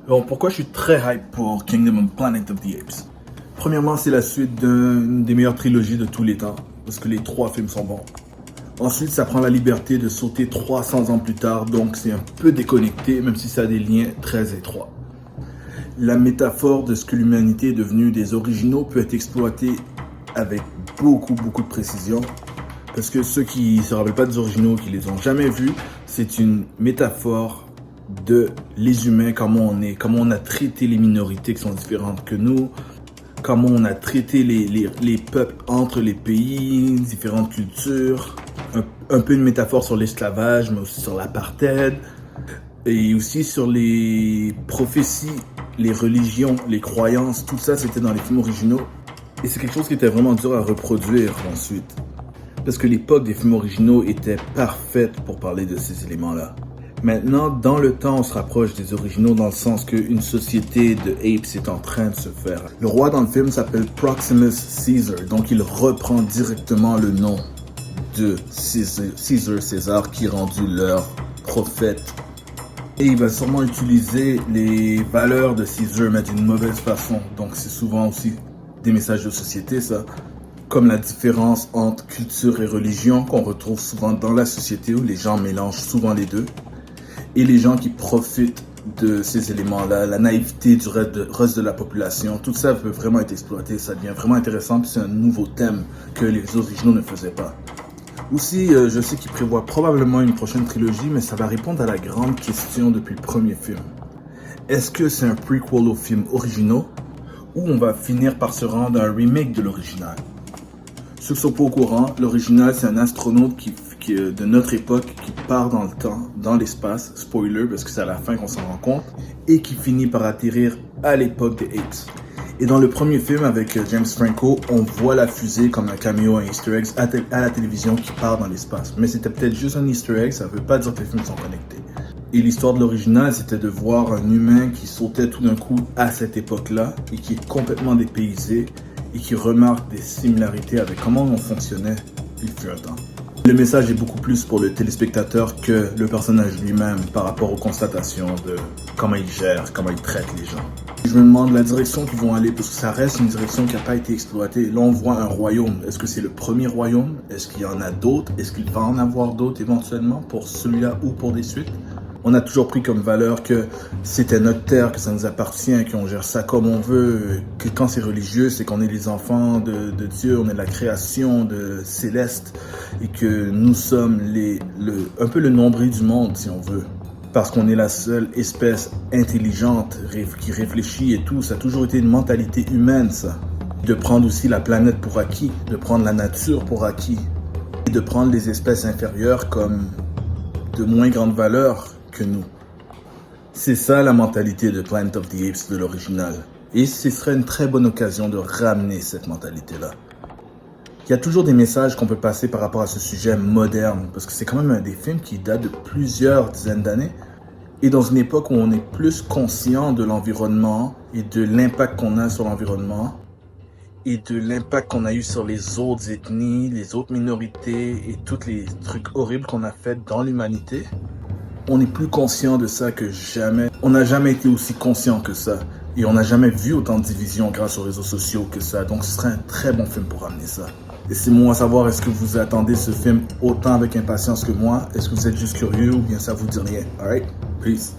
Alors pourquoi je suis très hype pour Kingdom of Planet of the Apes? Premièrement, c'est la suite d'une des meilleures trilogies de tous les temps, parce que les trois films sont bons. Ensuite, ça prend la liberté de sauter 300 ans plus tard, donc c'est un peu déconnecté, même si ça a des liens très étroits. La métaphore de ce que l'humanité est devenue des originaux peut être exploitée avec beaucoup de précision, parce que ceux qui ne se rappellent pas des originaux, qui les ont jamais vus, c'est une métaphore de les humains, comment on est, comment on a traité les minorités qui sont différentes que nous, comment on a traité les peuples entre les pays, différentes cultures, un peu une métaphore sur l'esclavage, mais aussi sur l'apartheid, et aussi sur les prophéties, les religions, les croyances, tout ça c'était dans les films originaux. Et c'est quelque chose qui était vraiment dur à reproduire ensuite. Parce que l'époque des films originaux était parfaite pour parler de ces éléments-là. Maintenant, dans le temps, on se rapproche des originaux dans le sens qu'une société de apes est en train de se faire. Le roi dans le film s'appelle Proximus Caesar, donc il reprend directement le nom de César qui est rendu leur prophète. Et il va sûrement utiliser les valeurs de Caesar, mais d'une mauvaise façon. Donc c'est souvent aussi des messages de société, ça. Comme la différence entre culture et religion qu'on retrouve souvent dans la société où les gens mélangent souvent les deux. Et les gens qui profitent de ces éléments-là, la naïveté du reste de la population, tout ça peut vraiment être exploité, ça devient vraiment intéressant, puis c'est un nouveau thème que les originaux ne faisaient pas. Aussi, je sais qu'ils prévoient probablement une prochaine trilogie, mais ça va répondre à la grande question depuis le premier film. Est-ce que c'est un prequel aux films originaux, ou on va finir par se rendre à un remake de l'original? Ceux qui sont pas au courant, l'original c'est un astronaute qui de notre époque qui part dans le temps, dans l'espace, spoiler parce que c'est à la fin qu'on s'en rend compte, et qui finit par atterrir à l'époque des Apes. Et dans le premier film avec James Franco, on voit la fusée comme un caméo, un easter egg à la télévision qui part dans l'espace. Mais c'était peut-être juste un easter egg, ça veut pas dire que les films sont connectés. Et l'histoire de l'original, c'était de voir un humain qui sautait tout d'un coup à cette époque-là et qui est complètement dépaysé et qui remarque des similarités avec comment on fonctionnait il fut un temps. Le message est beaucoup plus pour le téléspectateur que le personnage lui-même par rapport aux constatations de comment il gère, comment il traite les gens. Je me demande la direction qu'ils vont aller parce que ça reste une direction qui n'a pas été exploitée. Là, on voit un royaume. Est-ce que c'est le premier royaume? Est-ce qu'il y en a d'autres? Est-ce qu'il va en avoir d'autres éventuellement pour celui-là ou pour des suites? On a toujours pris comme valeur que c'était notre terre, que ça nous appartient, qu'on gère ça comme on veut, que quand c'est religieux, c'est qu'on est les enfants de Dieu, on est la création de céleste et que nous sommes un peu le nombril du monde, si on veut. Parce qu'on est la seule espèce intelligente qui réfléchit et tout. Ça a toujours été une mentalité humaine, ça. De prendre aussi la planète pour acquis, de prendre la nature pour acquis et de prendre les espèces inférieures comme de moins grande valeur que nous. C'est ça la mentalité de Planet of the Apes de l'original. Et ce serait une très bonne occasion de ramener cette mentalité-là. Il y a toujours des messages qu'on peut passer par rapport à ce sujet moderne, parce que c'est quand même un des films qui date de plusieurs dizaines d'années, et dans une époque où on est plus conscient de l'environnement et de l'impact qu'on a sur l'environnement, et de l'impact qu'on a eu sur les autres ethnies, les autres minorités, et tous les trucs horribles qu'on a fait dans l'humanité. On est plus conscient de ça que jamais. On n'a jamais été aussi conscient que ça. Et on n'a jamais vu autant de divisions grâce aux réseaux sociaux que ça. Donc ce serait un très bon film pour ramener ça. Laissez-moi savoir, est-ce que vous attendez ce film autant avec impatience que moi? Est-ce que vous êtes juste curieux ou bien ça vous dit rien? Alright? Peace.